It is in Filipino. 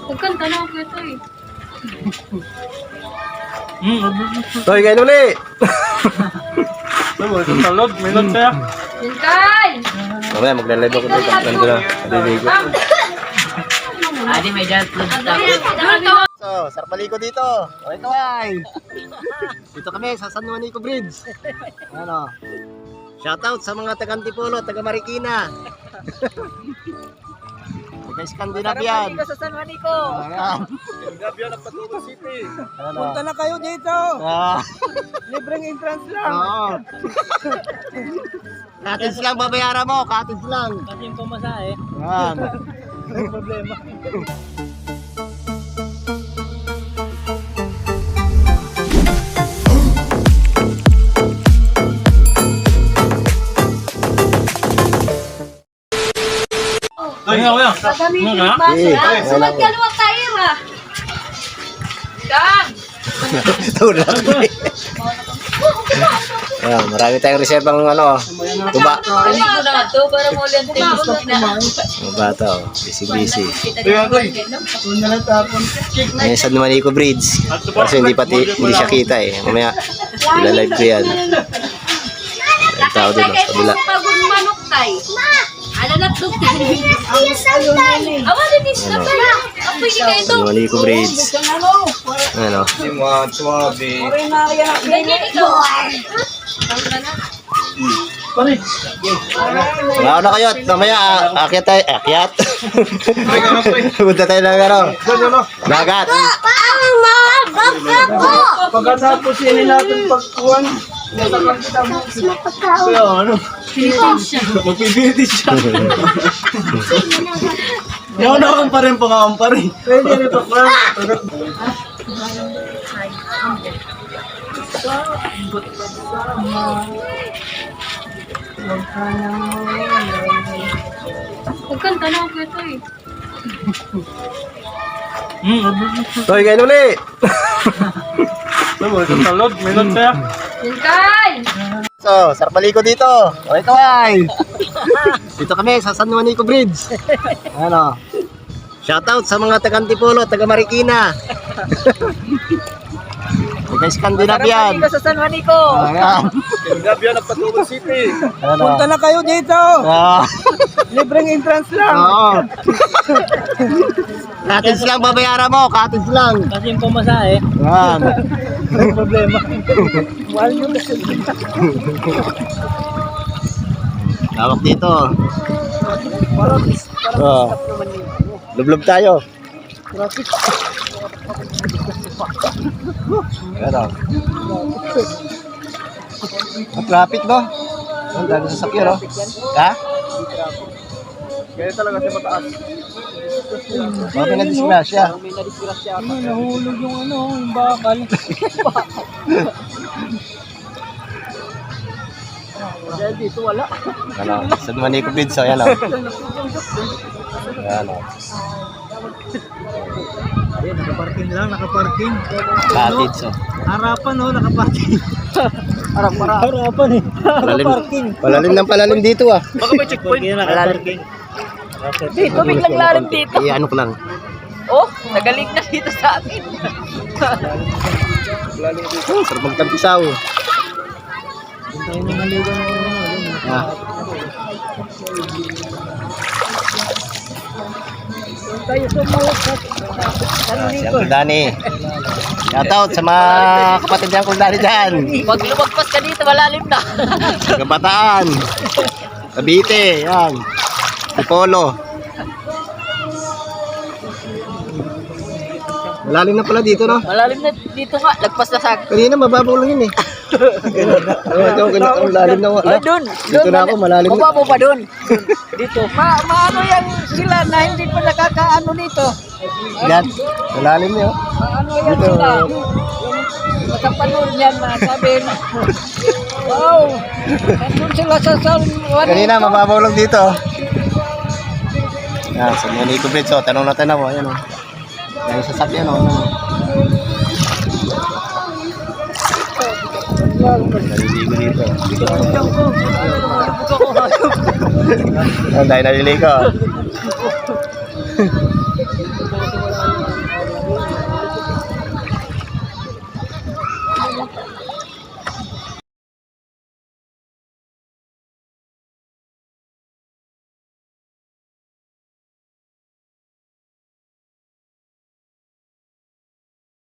Pagkanta na ako ito eh. Toy, kain uli! Salod, minod kaya. Bintay! Mamaya, magla-live ako dito. Ganda na. Naliligo. Adi may dyan. So, sarpaliko dito. O, ito ay. Dito kami sa San Juanico Bridge. Ano? Shoutout sa mga taga-Antipolo, taga-Marikina. Taga-Scandinavian. Sa San Juanico. Ayan. Gabi na Patubo City. Ano? Punta na kayo dito. Ah, Libreng entrance lang. oo. Cottage lang babayaran mo, cottage lang. Kasi yung pumasahe. Ayan. Ang problema. Ay, kuya. Gagamitin Ano yung ka? baso Eh, ha? wala Sumat ko. ka luwag tayo ha? Dan! Tulad. Ayan, marami tayong reservang ano, tuba. Hindi ko na ito para mo ulit Mga bata, oh. Busy-busy. Kaya, Toy. Ayan, San Juanico Bridge. Kasi hindi siya kita eh. Mamaya, ilalive ko yan. Ang tao din, oh, sa kabila. Pagod manok tay. Ano na ito? Awan din is na tayo. Apo hindi ka ito. San Juanico Bridge. Ano? Suwabe. Ganyan ito. Mga na kayo at mamaya akyat tayo. Akyat. Punta tayo ng ano. Dagat. Pagkatapos yun natin pagkuhan. Kaya ano? Magpipilitin siya. Yaw na akong pa rin pangaon pa rin. Pwede rin pa pa. Pagkanta na ako ito eh. Toy, kain uli! Salod, minod kaya. Bintay! So, sarpaliko dito. O, ito ay. Dito kami sa San Juanico Bridge. Ano? Shoutout sa mga taga-Antipolo, taga-Marikina. Taga-Scandinavian. Sa San Juanico. Ayan. Gabi na Patubo City. Ano? Punta na kayo dito. Ah, Libreng entrance lang. oo. Cottage lang babayaran mo, cottage lang. Kasi yung pumasahe. Ayan. Ang problema. Mahal yun kasi. Tawag dito. Parang Oh. naman yun. Lublob tayo. Traffic. Ano? Traffic, no? Ang dami sasakyan, no? Ha? Kaya talaga siya mataas. Bakit na disgrasya? May nadisgrasya. Nahulog yung ano, yung bakal. Dahil dito wala. Ano? Sa Juanico Bridge, so yan, o. Ayan, o. Ayun, nakaparking lang, nakaparking. Cottage, o. Harapan oh, nakaparking. Harapan eh. Nakaparking. Palalim dito, ah. Baka may checkpoint. Nakaparking. Dito, biglang lalim dito. Ano ko lang. Oh, nagaling na dito sa akin. Oh, sarap magtampisaw. Tayo na maligo na Ah. tayo sumawag sa Si Uncle Danny. Shoutout sa mga kapatid niya Uncle Danny dyan. Pag lumagpas ka dito, malalim na. Kabataan. Cavite, yan. Polo. Malalim na pala dito, no? Malalim na dito nga, lagpas na sa akin. Kanina mababaw lang yun eh. Ang lalim na wala. Ay, dun. Dito na ako, malalim na. Mababaw pa dun. Dito. Maano yan sila na hindi pa nakakaano dito. Yan, malalim na yun. Maano yan Dito. sila. Makapanood yan na sabi na. Wow. Nandun sila sa San Juanico. Kanina mababaw lang dito. Yan, sa Juanico Bridge, oh, tanong natin ako. Ayan, oh. Yan yung sasakyan, oh. Naliligo dito. Ang dahil naliligo.